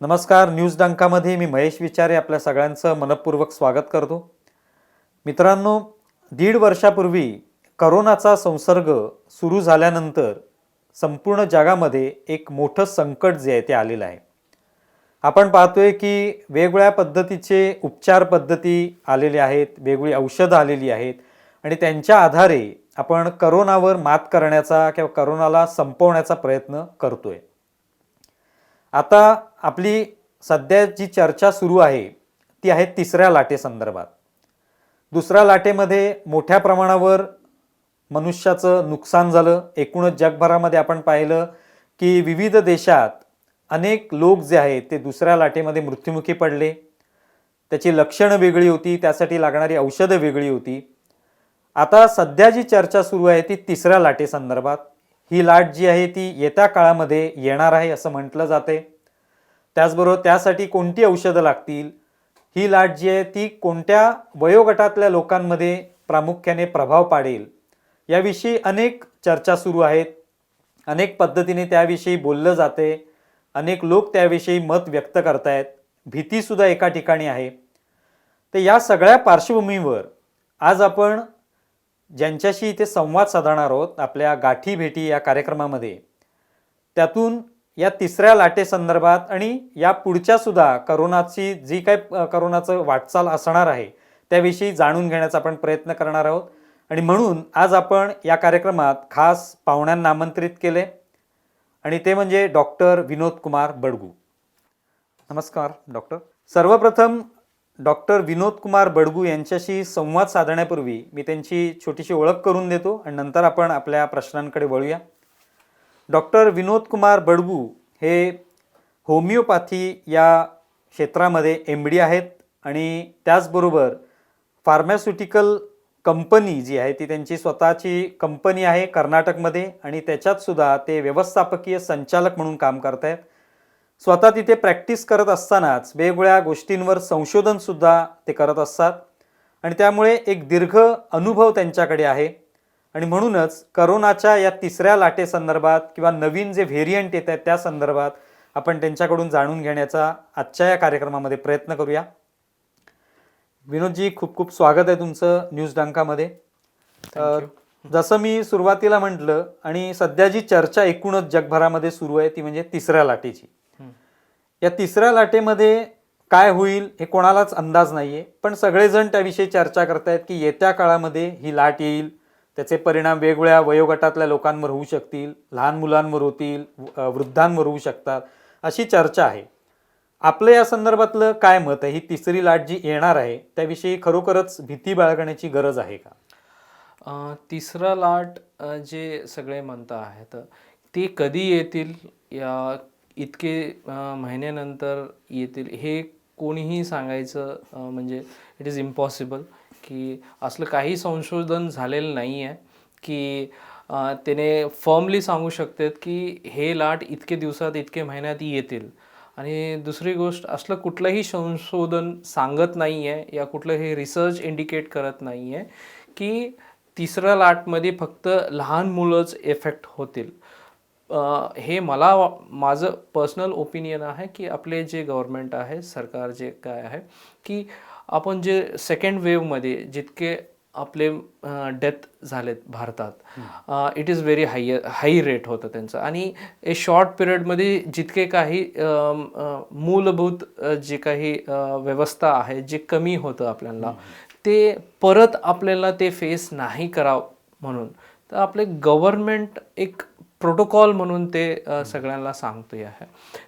नमस्कार. न्यूज डंकामध्ये मी महेश विचारे आपल्या सगळ्यांचं मनपूर्वक स्वागत करतो. मित्रांनो, 1.5 वर्षापूर्वी करोनाचा संसर्ग सुरू झाल्यानंतर संपूर्ण जगामध्ये एक मोठं संकट जे आहे ते आलेलं आहे. आपण पाहतोय की वेगवेगळ्या पद्धतीचे उपचार पद्धती आलेले आहेत, वेगवेगळी औषधं आलेली आहेत आणि त्यांच्या आधारे आपण करोनावर मात करण्याचा किंवा करोनाला संपवण्याचा प्रयत्न करतोय. आता आपली सध्या जी चर्चा सुरू आहे ती आहे तिसऱ्या लाटेसंदर्भात. दुसऱ्या लाटेमध्ये मोठ्या प्रमाणावर मनुष्याचं नुकसान झालं. एकूणच जगभरामध्ये आपण पाहिलं की विविध देशात अनेक लोक जे आहेत ते दुसऱ्या लाटेमध्ये मृत्युमुखी पडले. त्याची लक्षणं वेगळी होती, त्यासाठी लागणारी औषधं वेगळी होती. आता सध्या जी चर्चा सुरू आहे ती तिसऱ्या लाटेसंदर्भात. ही लाट जी आहे ती येत्या काळामध्ये येणार आहे असं म्हटलं जाते. त्याचबरोबर त्यासाठी कोणती औषधं लागतील, ही लाट जी आहे ती कोणत्या वयोगटातल्या लोकांमध्ये प्रामुख्याने प्रभाव पाडेल, याविषयी अनेक चर्चा सुरू आहेत. अनेक पद्धतीने त्याविषयी बोललं जाते. अनेक लोक त्याविषयी मत व्यक्त करतायत. भीतीसुद्धा एका ठिकाणी आहे. तर या सगळ्या पार्श्वभूमीवर आज आपण ज्यांच्याशी इथे संवाद साधणार आहोत आपल्या गाठी भेटी या कार्यक्रमामध्ये, त्यातून या तिसऱ्या लाटेसंदर्भात आणि या पुढच्या सुद्धा करोनाची जी काही करोनाचं वाटचाल असणार आहे त्याविषयी जाणून घेण्याचा आपण प्रयत्न करणार आहोत. आणि म्हणून आज आपण या कार्यक्रमात खास पाहुण्यांना आमंत्रित केले आणि ते म्हणजे डॉक्टर विनोद कुमार बडगू. नमस्कार डॉक्टर. सर्वप्रथम डॉक्टर विनोद कुमार बडगू यांच्याशी संवाद साधण्यापूर्वी मी त्यांची छोटीशी ओळख करून देतो आणि नंतर आपण आपल्या प्रश्नांकडे वळूया. डॉक्टर विनोद कुमार बडगू हे होमिओपॅथी या क्षेत्रामध्ये MD आहेत आणि त्याचबरोबर फार्मास्युटिकल कंपनी जी आहे ती त्यांची स्वतःची कंपनी आहे कर्नाटकमध्ये आणि त्याच्यातसुद्धा ते व्यवस्थापकीय संचालक म्हणून काम करत आहेत. स्वतः तिथे प्रॅक्टिस करत असतानाच वेगवेगळ्या गोष्टींवर संशोधनसुद्धा ते करत असतात आणि त्यामुळे एक दीर्घ अनुभव त्यांच्याकडे आहे. आणि म्हणूनच करोनाच्या या तिसऱ्या लाटेसंदर्भात किंवा नवीन जे व्हेरियंट येत आहेत त्या संदर्भात आपण त्यांच्याकडून जाणून घेण्याचा आजच्या या कार्यक्रमामध्ये प्रयत्न करूया. विनोदजी, खूप खूप स्वागत आहे तुमचं न्यूज डंकामध्ये. जसं मी सुरुवातीला म्हटलं आणि सध्या जी चर्चा एकूणच जगभरामध्ये सुरू आहे ती म्हणजे तिसऱ्या लाटेची. या तिसऱ्या लाटेमध्ये काय होईल हे कोणालाच अंदाज नाहीये, पण सगळेजण त्याविषयी चर्चा करतायत की येत्या काळामध्ये ही लाट येईल, त्याचे परिणाम वेगवेगळ्या वयोगटातल्या लोकांवर होऊ शकतील, लहान मुलांवर होतील, वृद्धांवर होऊ शकतात, अशी चर्चा आहे. आपलं या संदर्भातलं काय मत आहे? ही तिसरी लाट जी येणार आहे त्याविषयी खरोखरच भीती बाळगण्याची गरज आहे का? तिसरा लाट जे सगळे म्हणत आहेत ते कधी येतील, या इतके महिन्यानंतर येतील हे कोणीही सांगायचं म्हणजे इट इज इम्पॉसिबल. की असलं काही संशोधन झालेलं नाही आहे की त्याने फर्मली सांगू शकतात की हे लाट इतके दिवसात इतके महिन्यात येतील. आणि दुसरी गोष्ट, असलं कुठलंही संशोधन सांगत नाही आहे या कुठलंही रिसर्च इंडिकेट करत नाही आहे की तिसऱ्या लाटमध्ये फक्त लहान मुलंच इफेक्ट होतील. हे माझं पर्सनल ओपिनियन आहे की आपले जे गव्हर्नमेंट आहे, सरकार जे काय आहे, की आपण जे सेकंड वेव्हमध्ये जितके आपले डेथ झालेत भारतात, it is very high rate होतं त्यांचं. आणि ए शॉर्ट पिरियडमध्ये जितके काही मूलभूत जे काही व्यवस्था आहे जे कमी होतं आपल्याला, ते परत आपल्याला ते फेस नाही करावं म्हणून तर आपले गव्हर्नमेंट एक प्रोटोकॉल म्हणून ते सगळ्यांना सांगते आहे.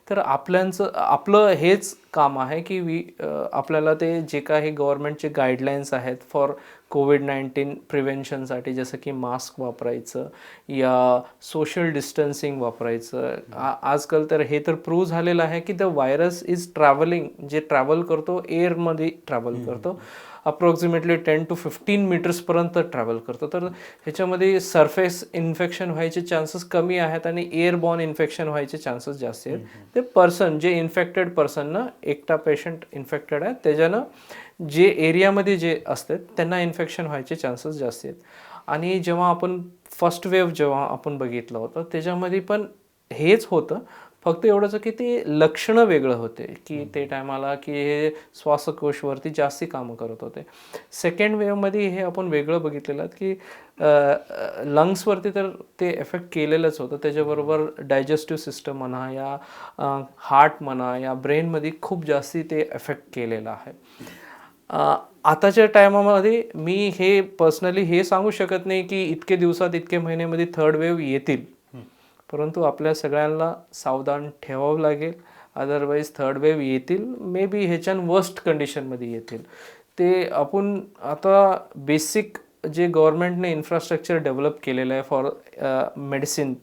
तर आपलं हेच काम आहे की आपल्याला ते जे काही गव्हर्नमेंटचे गाईडलाईन्स आहेत फॉर कोविड-19 प्रिव्हेन्शनसाठी, जसं की मास्क वापरायचं या सोशल डिस्टन्सिंग वापरायचं. आजकाल तर हे तर प्रूव्ह झालेलं आहे की द व्हायरस इज ट्रॅव्हलिंग, जे ट्रॅव्हल करतो एअरमध्ये ट्रॅव्हल करतो, अप्रॉक्सिमेटली 10 to 15 मीटर्सपर्यंत ट्रॅव्हल करतो. तर ह्याच्यामध्ये सरफेस इन्फेक्शन व्हायचे चान्सेस कमी आहेत आणि एअरबॉर्न इन्फेक्शन व्हायचे चान्सेस जास्त आहेत. ते पर्सन जे इन्फेक्टेड पर्सननं, एकटा पेशंट इन्फेक्टेड आहे त्याच्यानं जे एरियामध्ये जे असतात त्यांना इन्फेक्शन व्हायचे चान्सेस जास्त आहेत. आणि जेव्हा आपण फर्स्ट वेव्ह जेव्हा आपण बघितलं होतं त्याच्यामध्ये पण हेच होतं, फक्त एवढंच की ते लक्षणं वेगळं होते, की ते टायमाला की हे श्वासकोशवरती जास्ती कामं करत होते. सेकंड वेव्हमध्ये हे आपण वेगळं बघितलेलं की लंग्सवरती तर ते इफेक्ट केलेलंच होतं. त्याच्याबरोबर डायजेस्टिव्ह सिस्टम म्हणा या हार्ट म्हणा या ब्रेनमध्ये खूप जास्ती ते इफेक्ट केलेलं आहे. आताच्या टायमामध्ये मी हे पर्सनली हे सांगू शकत नाही की इतके दिवसात इतके महिन्यामध्ये थर्ड वेव्ह येतील, परंतु आपल्या सगळ्यांना सावधान ठेवावं लागेल. अदरवाईज थर्ड वेव्ह येतील, मे बी ह्याच्यान वर्स्ट कंडिशनमध्ये येतील. ते आपण आता बेसिक जे गव्हर्नमेंटने इन्फ्रास्ट्रक्चर डेव्हलप केलेलं आहे फॉर मेडिसिन,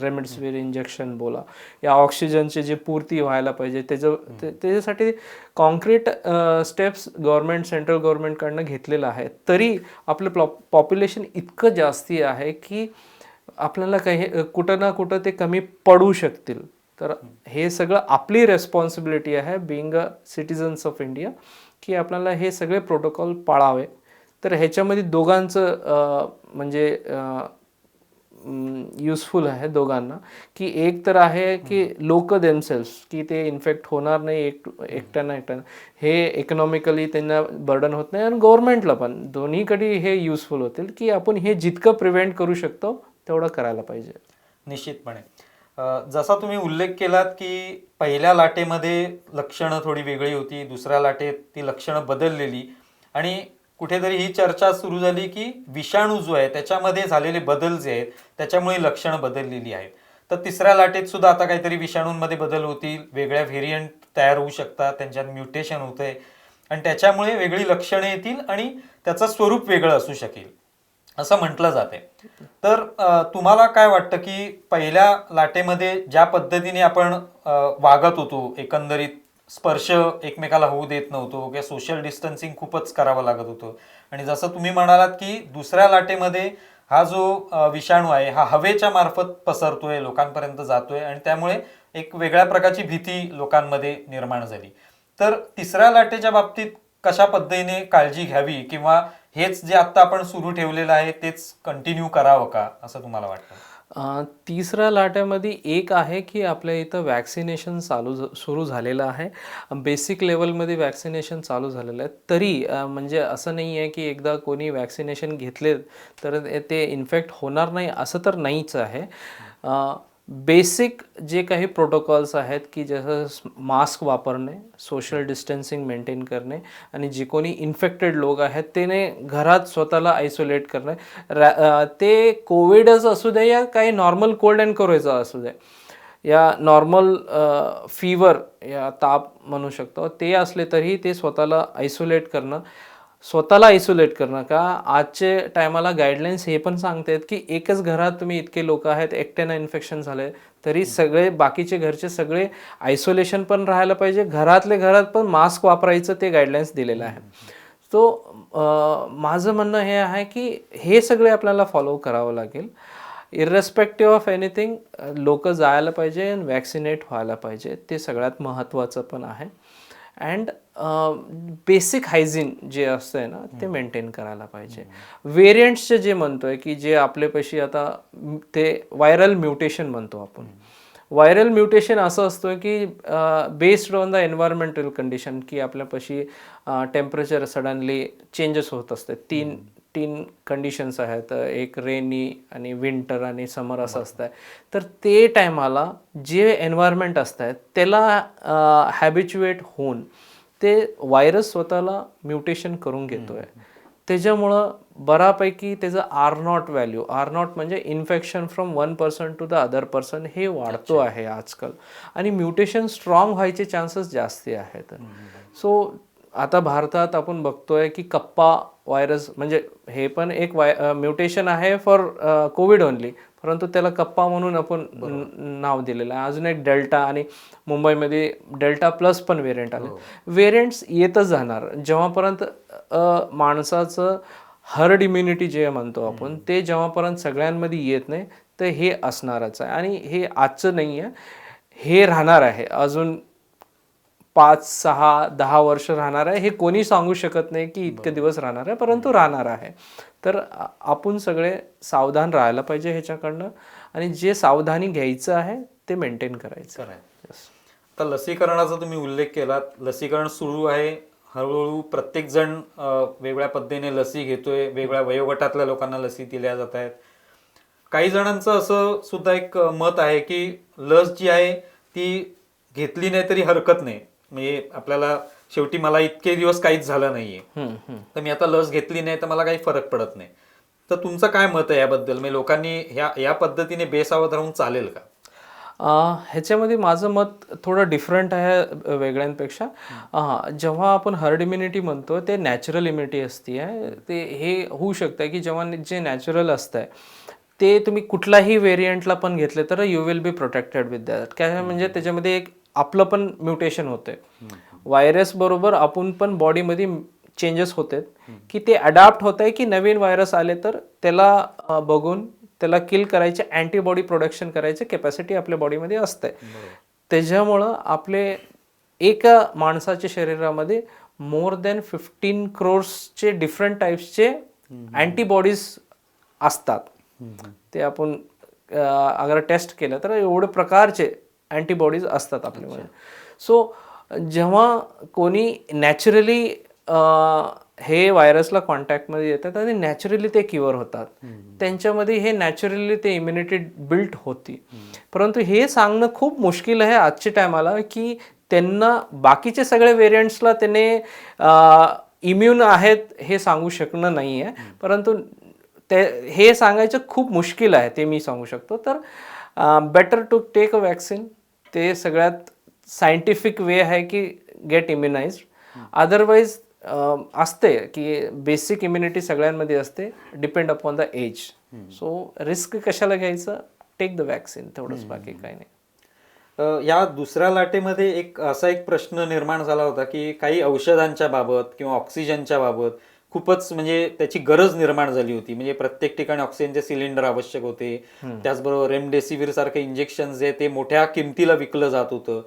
रेमडेसिवीर इंजेक्शन बोला या ऑक्सिजनचे जे पूर्ती व्हायला पाहिजे त्याच्यासाठी कॉन्क्रीट स्टेप्स गव्हर्नमेंट सेंट्रल गव्हर्नमेंटकडनं घेतलेलं आहे. तरी आपलं पॉप्युलेशन इतकं जास्ती आहे की आपल्याला काही कुठं ना कुठं ते कमी पडू शकतील. तर हे सगळं आपली रेस्पॉन्सिबिलिटी आहे being a citizens of India, की आपल्याला हे सगळे प्रोटोकॉल पाळावे. तर ह्याच्यामध्ये दोघांचं म्हणजे युजफुल आहे दोघांना, की एक तर आहे की लोक देमसेल्स की ते इन्फेक्ट होणार नाही एकट्यानं हे इकॉनॉमिकली त्यांना बर्डन होत नाही आणि गव्हर्नमेंटला पण दोन्हीकडे हे युजफुल होतील की आपण हे जितकं प्रिव्हेंट करू शकतो तेवढं करायला पाहिजे. निश्चितपणे जसा तुम्ही उल्लेख केलात की पहिल्या लाटेमध्ये लक्षणं थोडी वेगळी होती, दुसऱ्या लाटेत ती लक्षणं बदललेली आणि कुठेतरी ही चर्चा सुरू झाली की विषाणू जो आहे त्याच्यामध्ये झालेले बदल जे आहेत त्याच्यामुळे लक्षणं बदललेली आहेत. तर तिसऱ्या लाटेत सुद्धा आता काहीतरी विषाणूंमध्ये बदल होतील, वेगळ्या व्हेरियंट तयार होऊ शकतात, त्यांच्यात म्युटेशन होतंय आणि त्याच्यामुळे वेगळी लक्षणं येतील आणि त्याचं स्वरूप वेगळं असू शकेल असं म्हटलं जाते. तर तुम्हाला काय वाटतं की पहिल्या लाटेमध्ये ज्या पद्धतीने आपण वागत होतो, एकंदरीत स्पर्श एकमेकाला होऊ देत नव्हतो किंवा सोशल डिस्टन्सिंग खूपच करावं लागत होतं आणि जसं तुम्ही म्हणालात की दुसऱ्या लाटेमध्ये हा जो विषाणू आहे हा हवेच्या मार्फत पसरतोय, लोकांपर्यंत जातोय आणि त्यामुळे एक वेगळ्या प्रकारची भीती लोकांमध्ये निर्माण झाली. तर तिसऱ्या लाटेच्या बाबतीत कशा पद्धतीने काळजी घ्यावी किंवा हेच जे आता आपण सुरू ठेवलेलं आहे तेच कंटिन्यू करावं का असं तुम्हाला वाटतं? तिसऱ्या लाटेमध्ये एक आहे की आपल्या इथं वॅक्सिनेशन सुरू झालेलं आहे. बेसिक लेवलमध्ये वॅक्सिनेशन चालू झालेलं आहे. तरी म्हणजे असं नाही आहे की एकदा कोणी वॅक्सिनेशन घेतले तर ते इन्फेक्ट होणार नाही असं तर नाहीच आहे. बेसिक जे काही प्रोटोकॉल्स आहेत की जसं मास्क वापरणे, सोशल डिस्टन्सिंग मेंटेन करणे आणि जे कोणी इन्फेक्टेड लोक आहेत त्याने घरात स्वतःला आयसोलेट करणे, ते कोविडच असू दे या काही नॉर्मल कोल्ड अँड कोरोचा असू दे या नॉर्मल फीवर या ताप म्हणू शकतो ते असले तरी ते स्वतःला आयसोलेट करणं का आजचे टायमाला गाईडलाईन्स हे पण सांगतात की एकच घरात तुम्ही इतके लोक आहेत, एकट्यानं इन्फेक्शन झाले तरी सगळे बाकीचे घरचे सगळे आयसोलेशन पण राहायला पाहिजे, घरातले घरात पण मास्क वापरायचं ते गाईडलाईन्स दिलेलं आहे. तो माझं म्हणणं हे आहे की हे सगळे आपल्याला फॉलो करावं लागेल. इररेस्पेक्टिव्ह ऑफ एनिथिंग लोक जायला पाहिजे आणि वॅक्सिनेट व्हायला पाहिजे, ते सगळ्यात महत्त्वाचं पण आहे. अँड बेसिक हायजीन जे असतंय ना ते मेंटेन करायला पाहिजे. व्हेरियंट्सचे जे म्हणतोय की जे आपल्यापाशी आता ते व्हायरल म्युटेशन म्हणतो आपण. व्हायरल म्युटेशन असं असतं की based on the environmental condition की आपल्यापाशी टेम्परेचर सडनली चेंजेस होत असते. तीन कंडिशन्स आहेत, एक रेनी आणि विंटर आणि समर असं असतं. तर ते टायमाला जे एन्व्हायरमेंट असतात त्याला हॅबिच्युएट होऊन ते व्हायरस स्वतःला म्युटेशन करून घेतोय. त्याच्यामुळं बऱ्यापैकी त्याचं आर नॉट म्हणजे infection from one person to the other person हे वाढतो आहे आजकाल आणि म्युटेशन स्ट्रॉंग व्हायचे चान्सेस जास्ती आहेत. सो आता भारतात आपण बघतोय की कप्पा व्हायरस म्हणजे हे पण एक म्युटेशन आहे फॉर कोविड ओनली, परंतु त्याला कप्पा म्हणून आपण नाव दिलेलं आहे. अजून एक डेल्टा आणि मुंबईमध्ये डेल्टा प्लस पण व्हेरियंट आले. व्हेरियंट्स येतच जाणार जेव्हापर्यंत माणसाचं हर्ड इम्युनिटी जे म्हणतो आपण ते जेव्हापर्यंत सगळ्यांमध्ये येत नाही तर हे असणारच आहे आणि हे आजचं नाही आहे, हे राहणार आहे अजून 5, 6, 10 वर्ष राहणार आहे. हे कोणी सांगू शकत नाही की इतके दिवस राहणार आहे, परंतु राहणार आहे. तर आपण सगळे सावधान राहायला पाहिजे ह्याच्याकडनं आणि जे सावधानी घ्यायचं आहे ते मेंटेन करायचं. खरं आहे. आता लसीकरणाचा तुम्ही उल्लेख केलात. लसीकरण सुरू आहे. हळूहळू प्रत्येक जण वेगळ्या पद्धतीने लसी घेतोय. वेगळ्या वयोगटातल्या लोकांना लसी दिल्या जात आहेत. काही जणांचं असं सुद्धा एक मत आहे की लस जी आहे ती घेतली नाही तरी हरकत नाही. म्हणजे आपल्याला शेवटी मला इतके दिवस काहीच झालं नाहीये, तर मी आता लस घेतली नाही तर मला काही फरक पडत नाही. तर तुमचं काय मत आहे याबद्दल? म्हणजे लोकांनी या पद्धतीने बेसावध राहून चालेल का? ह्याच्यामध्ये माझं मत थोडं डिफरंट आहे वेगळ्यांपेक्षा. जेव्हा आपण हर्ड इम्युनिटी म्हणतो ते नॅचरल इम्युनिटी असते आहे. ते हे होऊ शकतं की जेव्हा जे नॅचरल असतं आहे ते तुम्ही कुठलाही व्हेरियंटला पण घेतले तर you will be protected with that. काय म्हणजे त्याच्यामध्ये एक आपलं पण म्युटेशन होते. व्हायरस बरोबर आपण पण बॉडीमध्ये चेंजेस होतात की ते अडॅप्ट होत आहे की नवीन व्हायरस आले तर त्याला बघून त्याला किल करायचे अँटीबॉडी प्रोडक्शन करायचे कॅपॅसिटी आपल्या बॉडीमध्ये असते. त्याच्यामुळं आपले एका माणसाच्या शरीरामध्ये मोर दॅन 15 crores डिफरंट टाईप्सचे अँटीबॉडीज असतात. ते आपण अगर टेस्ट केलं तर एवढे प्रकारचे अँटीबॉडीज असतात आपल्यामध्ये. सो जेव्हा कोणी नॅचरली हे व्हायरसला कॉन्टॅक्टमध्ये येतात आणि नॅचरली ते क्युअर होतात, त्यांच्यामध्ये हे नॅचरली ते इम्युनिटी बिल्ट होती. परंतु हे सांगणं खूप मुश्किल आहे आजच्या टायमाला की त्यांना बाकीचे सगळे व्हेरियंट्सला त्याने इम्युन आहेत हे सांगू शकणं नाही आहे. परंतु ते हे सांगायचं खूप मुश्किल आहे ते मी सांगू शकतो. तर better to take a vaccine. ते सगळ्यात सायंटिफिक वे आहे की गेट इम्युनाइज्ड. अदरवाईज असते की बेसिक इम्युनिटी सगळ्यांमध्ये असते, depend upon the age. So risk कशाला घ्यायचं, टेक द वॅक्सिन, तेवढंच, बाकी काही नाही. या दुसऱ्या लाटेमध्ये एक प्रश्न निर्माण झाला होता की काही औषधांच्या बाबत किंवा ऑक्सिजनच्या बाबत खूपच म्हणजे त्याची गरज निर्माण झाली होती. म्हणजे प्रत्येक ठिकाणी ऑक्सिजनचे सिलेंडर आवश्यक होते. त्याचबरोबर रेमडेसिवीर सारखे इंजेक्शन जे ते मोठ्या किमतीला विकलं जात होतं.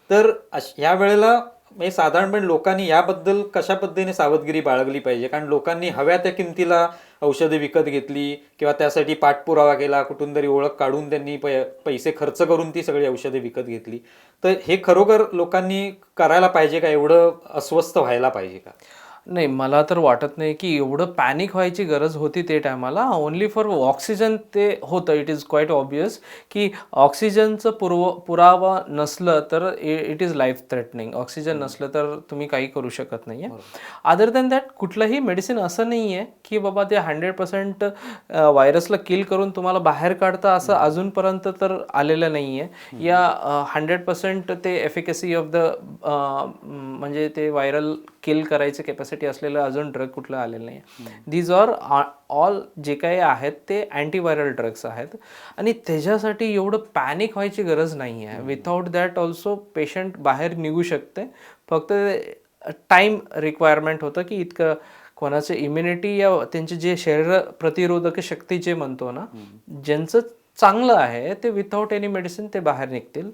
तर ह्या वेळेला म्हणजे साधारणपणे लोकांनी याबद्दल कशा पद्धतीने सावधगिरी बाळगली पाहिजे? कारण लोकांनी हव्या त्या किमतीला औषधे विकत घेतली किंवा त्यासाठी पाठपुरावा केला, कुठून तरी ओळख काढून त्यांनी पैसे खर्च करून ती सगळी औषधे विकत घेतली. तर हे खरोखर लोकांनी करायला पाहिजे का? एवढं अस्वस्थ व्हायला पाहिजे का? नाही, मला तर वाटत नाही की एवढं पॅनिक व्हायची गरज होती ते टायमाला. ओन्ली फॉर ऑक्सिजन ते होतं. इट इज क्वाईट ऑब्वियस की ऑक्सिजनचं पुरावा नसलं तर it is life threatening. Oxygen नसलं तर तुम्ही काही करू शकत नाही आहे. अदर दॅन दॅट कुठलंही मेडिसिन असं नाही आहे की बाबा ते 100% व्हायरसला किल करून तुम्हाला बाहेर काढतं, असं अजूनपर्यंत तर आलेलं नाही आहे. या 100% ते एफिकसी ऑफ द म्हणजे ते व्हायरल किल करायचे कॅपॅसिटी असलेलं अजून ड्रग कुठलं आलेलं नाही. दीज आर ऑल जे काही आहेत ते अँटीव्हायरल ड्रग्स आहेत आणि त्याच्यासाठी एवढं पॅनिक व्हायची गरज नाही आहे. विथआउट दॅट ऑल्सो पेशंट बाहेर निघू शकते. फक्त टाईम रिक्वायरमेंट होतं की इतकं कोणाचं इम्युनिटी या त्यांचे जे शरीर प्रतिरोधक शक्ती जे म्हणतो ना, ज्यांचं चांगलं आहे ते विथआउट एनी मेडिसिन ते बाहेर निघतील.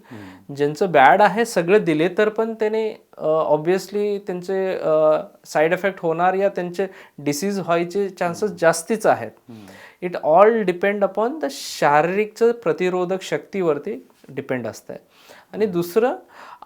ज्यांचं बॅड आहे सगळे दिले तर पण त्याने ऑब्विसली त्यांचे साईड इफेक्ट होणार या त्यांचे डिसीज व्हायचे चान्सेस जास्तीच आहेत. It all depend upon the शारीरिकचं प्रतिरोधक शक्तीवरती डिपेंड असतं. आणि दुसरं,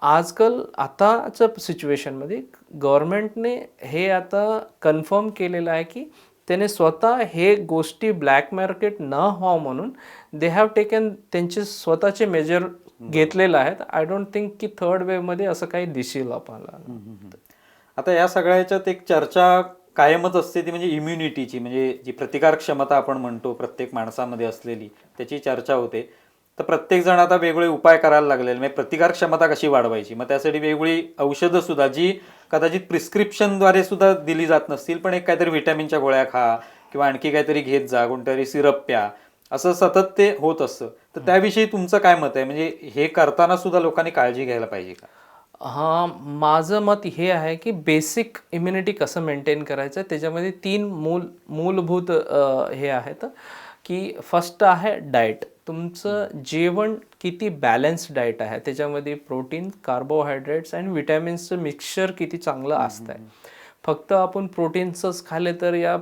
आजकाल आताच्या सिच्युएशनमध्ये गव्हर्नमेंटने हे आता कन्फर्म केलेलं आहे की त्याने स्वतः हे गोष्टी ब्लॅक मार्केट न व्हावं म्हणून दे हॅव टेकन त्यांचे स्वतःचे मेजर घेतलेलं आहेत. आय डोंट थिंक की थर्ड वेव्हमध्ये असं काही दिसेल आपल्याला. आता या सगळ्याच्यात एक चर्चा कायमच असते ती म्हणजे इम्युनिटीची, म्हणजे जी प्रतिकार क्षमता आपण म्हणतो प्रत्येक माणसामध्ये असलेली, त्याची चर्चा होते. तर प्रत्येक जण आता वेगवेगळे उपाय करायला लागलेले, म्हणजे प्रतिकार क्षमता कशी वाढवायची. मग त्यासाठी वेगवेगळी औषधं सुद्धा जी कदाचित प्रिस्क्रिप्शनद्वारे सुद्धा दिली जात नसतील, पण एक काहीतरी व्हिटॅमिनच्या गोळ्या खा किंवा आणखी काहीतरी घेत जा, कोणतरी सिरप प्या, असं सतत ते होत असतं. तर त्याविषयी तुमचं काय मत आहे? म्हणजे हे करताना सुद्धा लोकांनी काळजी घ्यायला पाहिजे का? माझं मत हे आहे की बेसिक इम्युनिटी कसं मेंटेन करायचं, त्याच्यामध्ये 3 मूलभूत हे आहेत की फर्स्ट आहे डाएट. तुमचं जेवण किती बॅलन्स्ड डाएट आहे, त्याच्यामध्ये प्रोटीन, कार्बोहायड्रेट्स आणि विटॅमिन्सचं मिक्सचर किती चांगलं असतं आहे. फक्त आपण प्रोटीन्सच खाल्ले तर या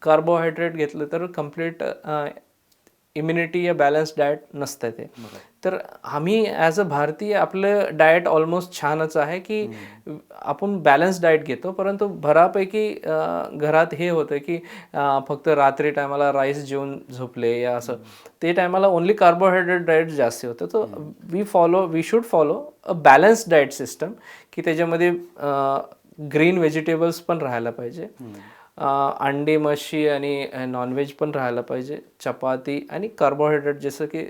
कार्बोहायड्रेट घेतलं तर कम्प्लीट इम्युनिटी या बॅलन्स डाएट नसतं ते. तर आम्ही ॲज अ भारतीय आपलं डाएट ऑलमोस्ट छानच आहे की आपण बॅलन्स डाएट घेतो, परंतु बऱ्यापैकी घरात हे होतं की फक्त रात्री टायमाला राईस जेवून झोपले या असं, ते टायमाला ओन्ली कार्बोहायड्रेट डाएट जास्ती होतं. तर we should follow a balance diet system की त्याच्यामध्ये ग्रीन व्हेजिटेबल्स पण राहायला पाहिजे, अंडी मच्छी आणि नॉनव्हेज पण राहायला पाहिजे, चपाती आणि कार्बोहायड्रेट जसं की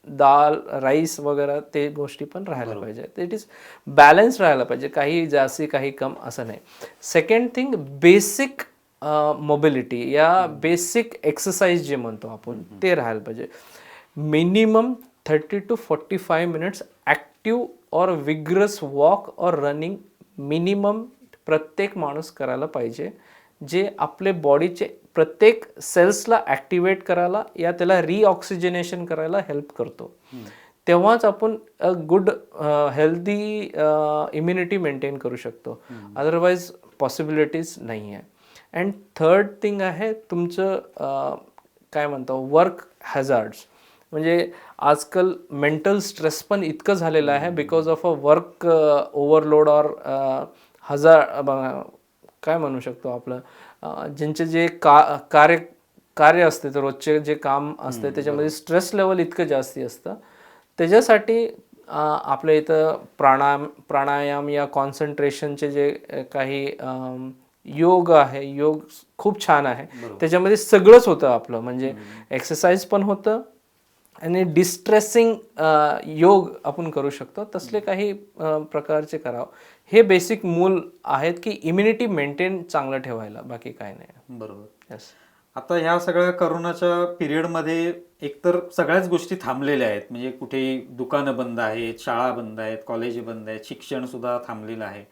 दाल राईस वगैरे ते गोष्टी पण राहायला पाहिजे. इट इज बॅलन्स राहायला पाहिजे, काही जास्ती काही कम असं नाही. सेकंड थिंग, बेसिक मोबिलिटी या बेसिक एक्सरसाइज जे म्हणतो आपण ते राहायला पाहिजे. मिनिमम 30 to 45 मिनिट्स ॲक्टिव्ह और विग्रस वॉक और रनिंग मिनिमम प्रत्येक माणूस करायला पाहिजे, जे आपले बॉडीचे प्रत्येक सेल्सला ॲक्टिवेट करायला या त्याला रिऑक्सिजनेशन करायला हेल्प करतो. तेव्हाच आपण गुड हेल्दी इम्युनिटी मेंटेन करू शकतो, अदरवाईज पॉसिबिलिटीज नाही आहे. अँड थर्ड थिंग आहे तुमचं काय म्हणतो वर्क हॅझार्ड्स. म्हणजे आजकाल मेंटल स्ट्रेस पण इतकं झालेलं आहे because of a work overload और काय म्हणू शकतो आपलं ज्यांचे जे कार्य असते तर रोजचे जे काम असते त्याच्यामध्ये स्ट्रेस लेवल इतकं जास्ती असतं. त्याच्यासाठी आपल्या इथं प्राणायाम या कॉन्सन्ट्रेशनचे जे काही योग आहे, योग खूप छान आहे. त्याच्यामध्ये सगळंच होतं आपलं, म्हणजे एक्सरसाइज पण होतं आणि डिस्ट्रेसिंग योग आपण करू शकतो. तसले काही प्रकारचे करावं. हे बेसिक मूल आहेत की इम्युनिटी मेंटेन चांगलं ठेवायला, बाकी काय नाही. बरोबर. यस. आता ह्या सगळ्या करोनाच्या पिरियडमध्ये एकतर सगळ्याच गोष्टी थांबलेल्या आहेत, म्हणजे कुठेही दुकानं बंद आहेत, शाळा बंद आहेत, कॉलेज बंद आहेत, शिक्षण सुद्धा थांबलेलं आहे.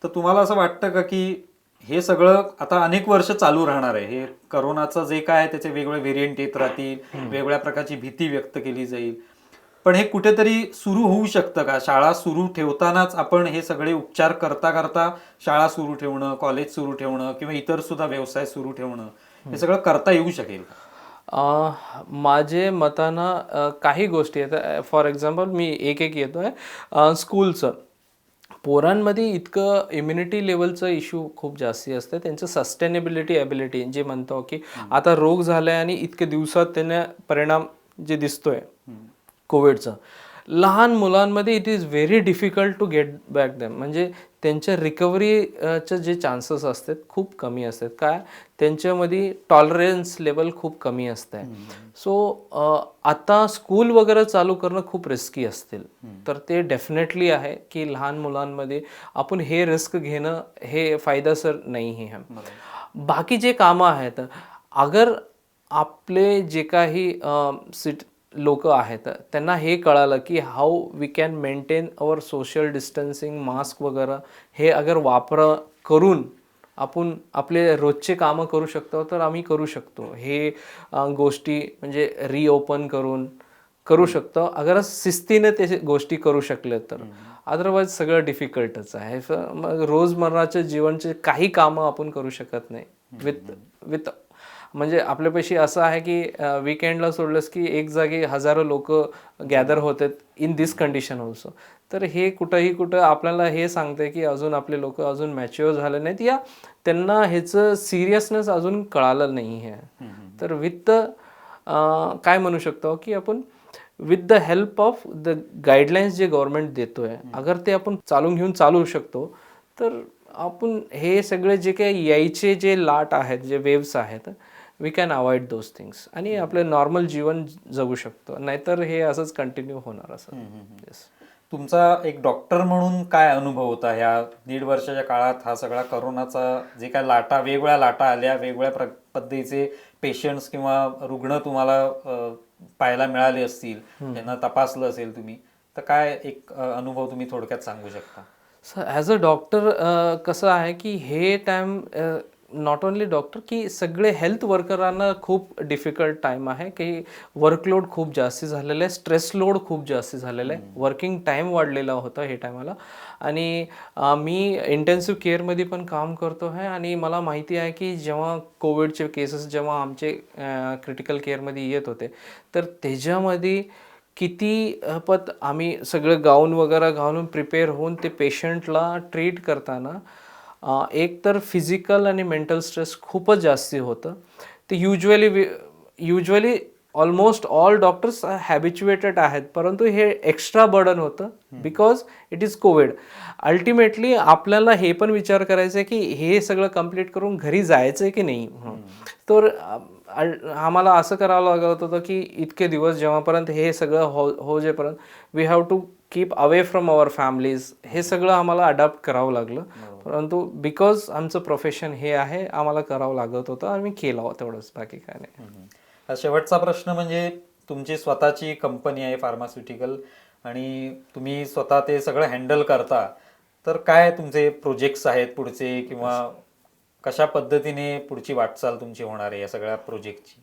तर तुम्हाला असं वाटतं का की हे सगळं आता अनेक वर्ष चालू राहणार आहे? हे करोनाचं जे काय आहे त्याचे वेगवेगळे व्हेरियंट येत राहतील, वेगवेगळ्या प्रकारची भीती व्यक्त केली जाईल, पण हे कुठेतरी सुरू होऊ शकतं का? शाळा सुरू ठेवतानाच आपण हे सगळे उपचार करता करता शाळा सुरू ठेवणं, कॉलेज सुरू ठेवणं किंवा इतर सुद्धा व्यवसाय सुरू ठेवणं हे सगळं करता येऊ शकेल का? माझे मतानं काही गोष्टी आहेत. फॉर एक्झाम्पल मी एक येतोय स्कूलचं. पोरांमध्ये इतकं इम्युनिटी लेवलचं इश्यू खूप जास्ती असतं. त्यांचं सस्टेनेबिलिटी ॲबिलिटी जे म्हणतो की आता रोग झालाय आणि इतक्या दिवसात त्यांना परिणाम जे दिसतोय कोविडचं, लहान मुलांमध्ये it is very difficult to get back them. म्हणजे त्यांच्या रिकव्हरीचे जे चान्सेस असतात खूप कमी असतात. काय त्यांच्यामध्ये टॉलरन्स लेवल खूप कमी असतं. सो आता स्कूल वगैरे चालू करणं खूप रिस्की असतील, तर ते डेफिनेटली आहे की लहान मुलांमध्ये आपण हे रिस्क घेणं हे फायदेशीर नाही आहे. बाकी जे कामं आहेत, अगर आपले जे काही लोक आहेत त्यांना हे कळालं की how we can maintain our social distancing, mask वगैरे हे अगर करून आपण आपले रोजचे कामं करू शकतो, तर आम्ही करू शकतो. हे गोष्टी म्हणजे रिओपन करू शकतो अगर शिस्तीने ते गोष्टी करू शकले तर. अदरवाईज सगळं डिफिकल्टच आहे. मग रोजमर्राच्या जीवनचे काही कामं आपण करू शकत नाही विथ म्हणजे आपल्यापाशी असं आहे की वीकेंडला सोडलंस की एक जागी हजारो लोक गॅदर होतात इन दिस कंडिशन ऑल्सो. तर हे कुठं आपल्याला हे सांगते की अजून आपले लोक अजून मॅच्युअर झाले नाहीत या त्यांना ह्याचं सिरियसनेस अजून कळालं नाही आहे. तर विथ काय म्हणू शकतो की आपण with the help of the guidelines जे गव्हर्नमेंट देतोय, अगर ते आपण चालू शकतो, तर आपण हे सगळे जे काही यायचे जे लाट आहेत, जे वेव्स आहेत, we can avoid those things आणि आपलं नॉर्मल जीवन जगू शकतो. नाहीतर हे असंच कंटिन्यू होणार असं. येस. तुमचा एक डॉक्टर म्हणून काय अनुभव होता ह्या 1.5 वर्षाच्या काळात? हा सगळा करोनाचा जे काय वेगवेगळ्या लाटा आल्या, वेगवेगळ्या पद्धतीचे पेशंट्स किंवा रुग्ण तुम्हाला पाहायला मिळाले असतील, त्यांना तपासलं असेल तुम्ही, तर काय एक अनुभव तुम्ही थोडक्यात सांगू शकता? ॲज अ डॉक्टर कसं आहे की हे टाईम नॉट ओनली डॉक्टर की सगळे हेल्थ वर्करांना खूप डिफिकल्ट टाईम आहे की वर्कलोड खूप जास्त झालेलं आहे, स्ट्रेस लोड खूप जास्त झालेलं आहे, वर्किंग टाईम वाढलेला होता हे टायमाला. आणि मी इंटेन्सिव्ह केअरमध्ये पण काम करतो आहे आणि मला माहिती आहे की जेव्हा कोविडचे केसेस जेव्हा आमचे क्रिटिकल केअरमध्ये येत होते तर त्याच्यामध्ये किती पत आम्ही सगळं गाऊन वगैरे घालून प्रिपेअर होऊन ते पेशंटला ट्रीट करताना एक तर फिजिकल आणि मेंटल स्ट्रेस खूपच जास्ती होतं. ते युजली ऑलमोस्ट ऑल डॉक्टर्स हॅबिच्युएटेड आहेत, परंतु हे एक्स्ट्रा बर्डन होतं because it is Covid. Ultimately आपल्याला हे पण विचार करायचा आहे की हे सगळं कंप्लीट करून घरी जायचं आहे की नाही. तर आम्हाला असं करावं लागत होतं की इतके दिवस जेव्हापर्यंत हे सगळं हो जेपर्यंत we have to keep away from our families, हे सगळं आम्हाला अडॉप्ट करावं लागलं. परंतु बिकॉज आमचं प्रोफेशन हे आहे आम्हाला करावं लागत होतं आणि मी केलं तेवढंच, बाकी काय नाही. शेवटचा प्रश्न म्हणजे तुमची स्वतःची कंपनी आहे फार्मास्युटिकल आणि तुम्ही स्वतः ते सगळं हँडल करता, तर काय तुमचे प्रोजेक्ट्स आहेत पुढचे किंवा कशा पद्धतीने पुढची वाटचाल तुमची होणार आहे या सगळ्या प्रोजेक्टची?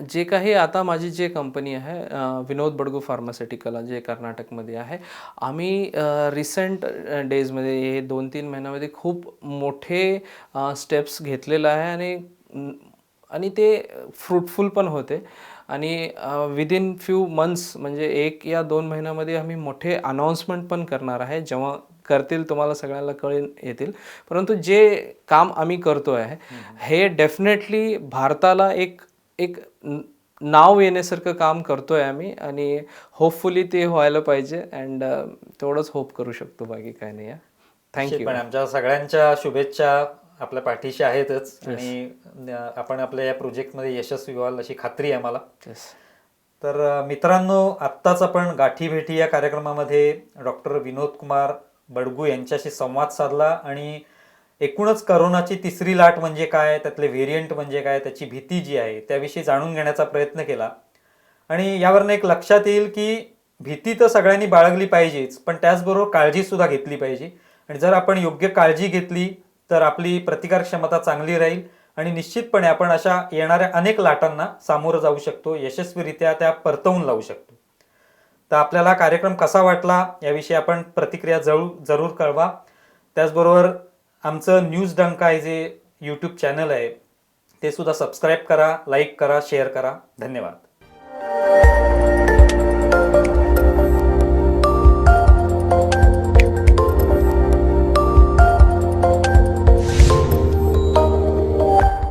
जे काही आता माझी जे कंपनी आहे विनोद बडगू फार्मास्युटिकल जे कर्नाटकमध्ये आहे, आम्ही रिसेंट डेजमध्ये हे 2-3 महिन्यामध्ये खूप मोठे स्टेप्स घेतलेलं आहे आणि ते फ्रुटफुल पण होते. आणि विदिन फ्यू मंथ्स म्हणजे 1 या 2 महिन्यामध्ये आम्ही मोठे अनाऊन्समेंट पण करणार आहे. जेव्हा करतील तुम्हाला सगळ्यांना येतील. परंतु जे काम आम्ही करतो आहे हे डेफिनेटली भारताला एक एक नाव येण्यासारखं काम करतोय आम्ही आणि होपफुली ते व्हायला पाहिजे. अँड तेवढंच होप करू शकतो, बाकी काय नाही. थँक्यू. पण आमच्या सगळ्यांच्या शुभेच्छा आपल्या पाठीशी आहेतच आणि आपण आपल्या या प्रोजेक्टमध्ये यशस्वी व्हाल अशी खात्री आहे मला. तर मित्रांनो, आत्ताच आपण गाठी भेटी या कार्यक्रमामध्ये डॉक्टर विनोद कुमार बडगू यांच्याशी संवाद साधला आणि एकूणच करोनाची तिसरी लाट म्हणजे काय, त्यातले व्हेरियंट म्हणजे काय, त्याची भीती जी आहे त्याविषयी जाणून घेण्याचा प्रयत्न केला. आणि यावरनं एक लक्षात येईल की भीती तर सगळ्यांनी बाळगली पाहिजेच, पण त्याचबरोबर काळजी सुद्धा घेतली पाहिजे. आणि जर आपण योग्य काळजी घेतली तर आपली प्रतिकार क्षमता चांगली राहील आणि निश्चितपणे आपण अशा येणाऱ्या अनेक लाटांना सामोरं जाऊ शकतो, यशस्वीरित्या त्या परतवून लावू शकतो. तर आपल्याला कार्यक्रम कसा वाटला याविषयी आपण प्रतिक्रिया जरूर कळवा. त्याचबरोबर आमचं न्यूज डंका हे जे यूट्यूब चॅनल आहे ते सुद्धा सबस्क्राईब करा, लाईक करा, शेअर करा. धन्यवाद.